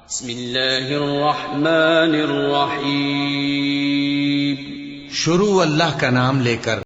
बिस्मिल्लाहिर्रहमानिर्रहीम। शुरू अल्लाह का नाम लेकर।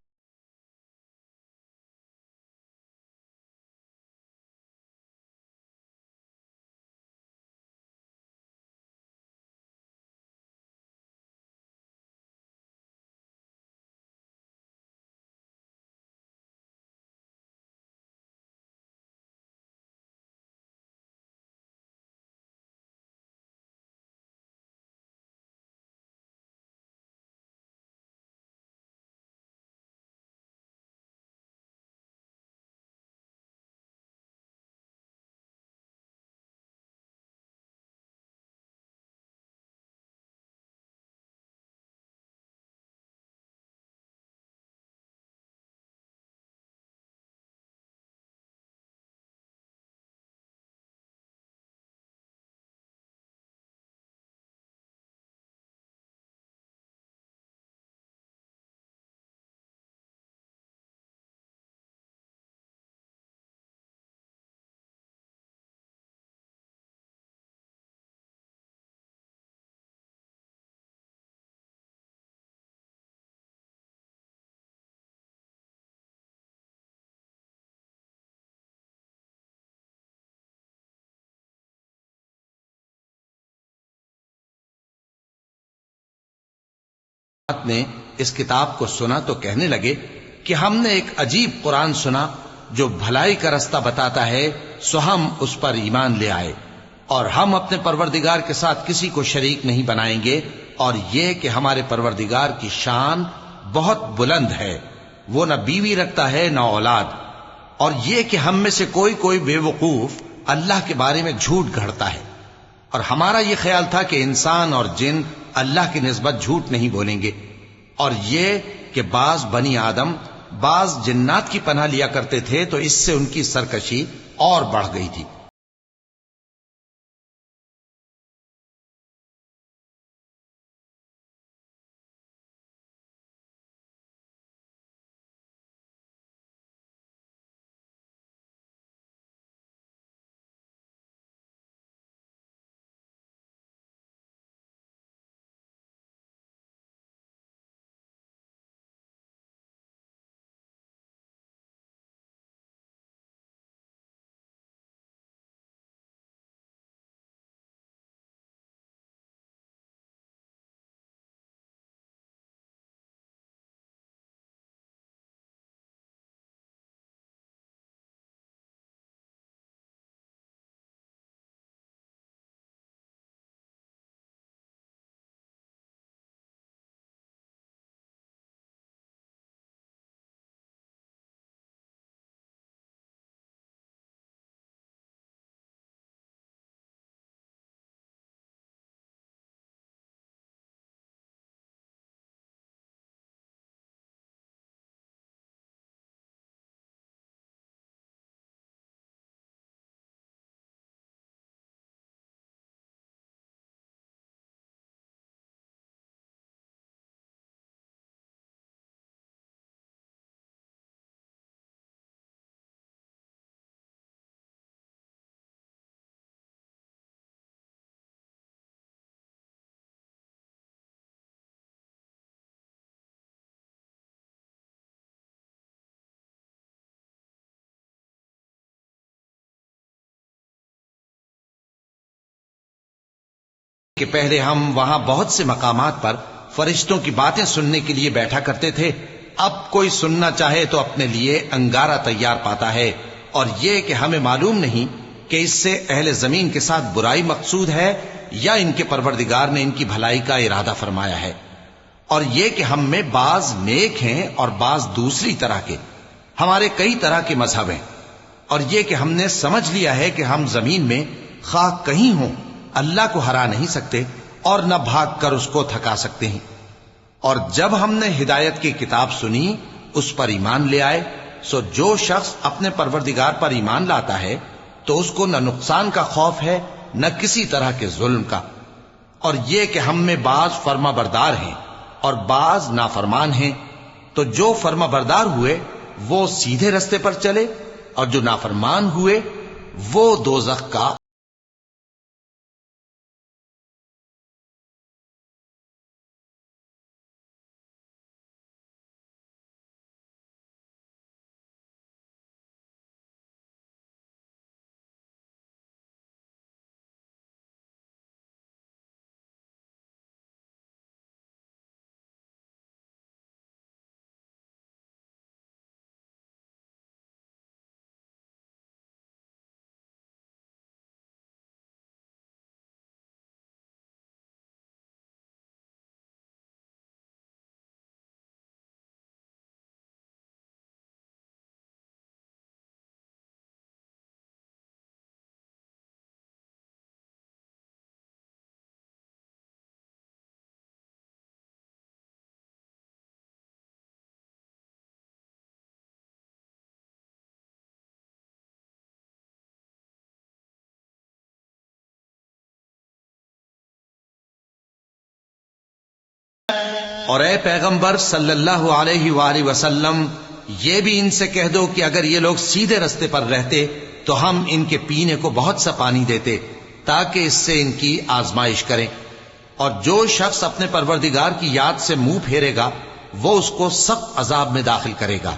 ने इस किताब को सुना तो कहने लगे कि हमने एक अजीब कुरान सुना जो भलाई का रास्ता बताता है, सो हम उस पर ईमान ले आए और हम अपने परवरदिगार के साथ किसी को शरीक नहीं बनाएंगे, और ये कि हमारे परवरदिगार की शान बहुत बुलंद है, वो न बीवी रखता है न औलाद, और ये कि हम में से कोई कोई बेवकूफ अल्लाह के बारे में झूठ गढ़ता है, और हमारा ये ख्याल था कि इंसान और जिन अल्लाह की निस्बत झूठ नहीं बोलेंगे, और ये कि बाज बनी आदम बाज जिन्नात की पनाह लिया करते थे, तो इससे उनकी सरकशी और बढ़ गई थी। कि पहले हम वहां बहुत से मकामात पर फरिश्तों की बातें सुनने के लिए बैठा करते थे, अब कोई सुनना चाहे तो अपने लिए अंगारा तैयार पाता है, और ये कि हमें मालूम नहीं कि इससे अहले जमीन के साथ बुराई मकसूद है या इनके परवरदिगार ने इनकी भलाई का इरादा फरमाया है, और ये कि हम में बाज नेक हैं और बाज दूसरी तरह के, हमारे कई तरह के मजहब हैं, और ये कि हमने समझ लिया है कि हम जमीन में खा कहीं हों अल्लाह को हरा नहीं सकते और न भाग कर उसको थका सकते हैं। और जब हमने हिदायत की किताब सुनी उस पर ईमान ले आए, सो जो शख्स अपने परवरदिगार पर ईमान लाता है तो उसको न नुकसान का खौफ है न किसी तरह के जुल्म का, और ये कि हम में बाज फर्मा बरदार हैं और बाज नाफरमान हैं, तो जो फर्मा बरदार हुए वो सीधे रास्ते पर चले और जो नाफरमान हुए वो दोज़ख का और ए पैगंबर सल्लल्लाहु अलैहि वसल्लम, ये भी इनसे कह दो कि अगर ये लोग सीधे रास्ते पर रहते तो हम इनके पीने को बहुत सा पानी देते ताकि इससे इनकी आजमाइश करें। और जो शख्स अपने परवरदिगार की याद से मुंह फेरेगा वो उसको सख्त अजाब में दाखिल करेगा।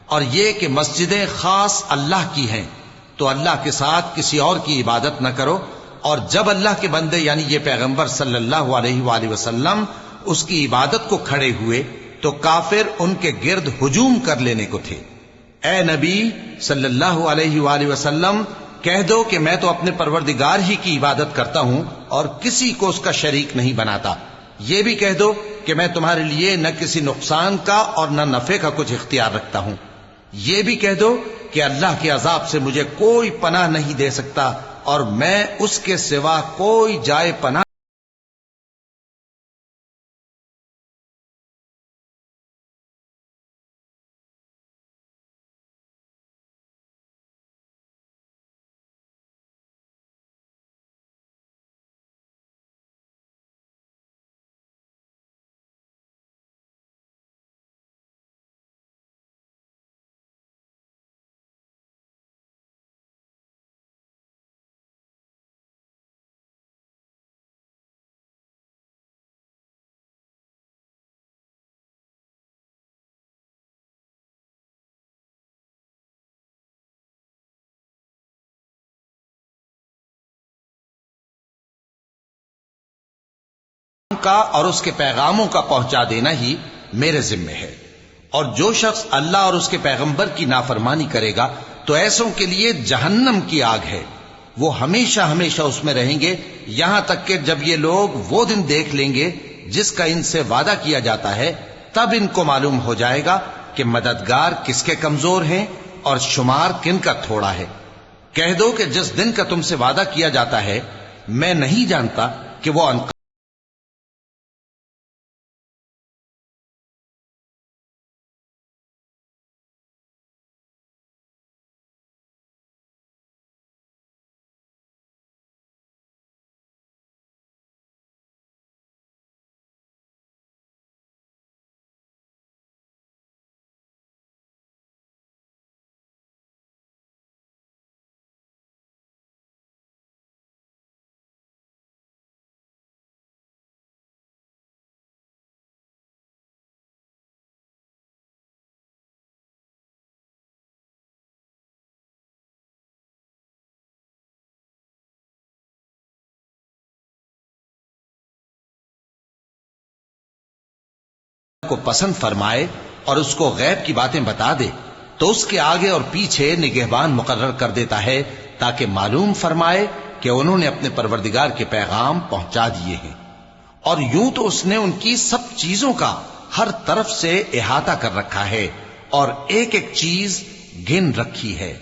और ये कि मस्जिदें खास अल्लाह की हैं, तो अल्लाह के साथ किसी और की इबादत न करो। और जब अल्लाह के बंदे यानी ये पैगंबर सल्लल्लाहु अलैहि वसल्लम उसकी इबादत को खड़े हुए तो काफिर उनके गिर्द हुजूम कर लेने को थे। ए नबी सल्लल्लाहु अलैहि वसल्लम, कह दो कि मैं तो अपने परवरदिगार ही की इबादत करता हूं और किसी को उसका शरीक नहीं बनाता। ये भी कह दो कि मैं तुम्हारे लिए न किसी नुकसान का और न नफे का कुछ इख्तियार रखता हूं। ये भी कह दो कि अल्लाह के अजाब से मुझे कोई पनाह नहीं दे सकता और मैं उसके सिवा कोई जाए पनाह का और उसके पैगामों का पहुंचा देना ही मेरे जिम्मे है। और जो शख्स अल्लाह और उसके पैगंबर की नाफरमानी करेगा तो ऐसों के लिए जहन्नम की आग है, वो हमेशा हमेशा उसमें रहेंगे, यहां तक कि जब ये लोग वो दिन देख लेंगे जिसका इनसे वादा किया जाता है, तब इनको मालूम हो जाएगा कि मददगार किसके कमजोर हैं और शुमार किन का थोड़ा है। कह दो कि जिस दिन का तुमसे वादा किया जाता है मैं नहीं जानता कि वो को पसंद फरमाए और उसको गैब की बातें बता दे तो उसके आगे और पीछे निगहबान मुकर्रर कर देता है ताकि मालूम फरमाए कि उन्होंने अपने परवरदिगार के पैगाम पहुंचा दिए हैं। और यूं तो उसने उनकी सब चीजों का हर तरफ से इहाता कर रखा है और एक एक चीज गिन रखी है।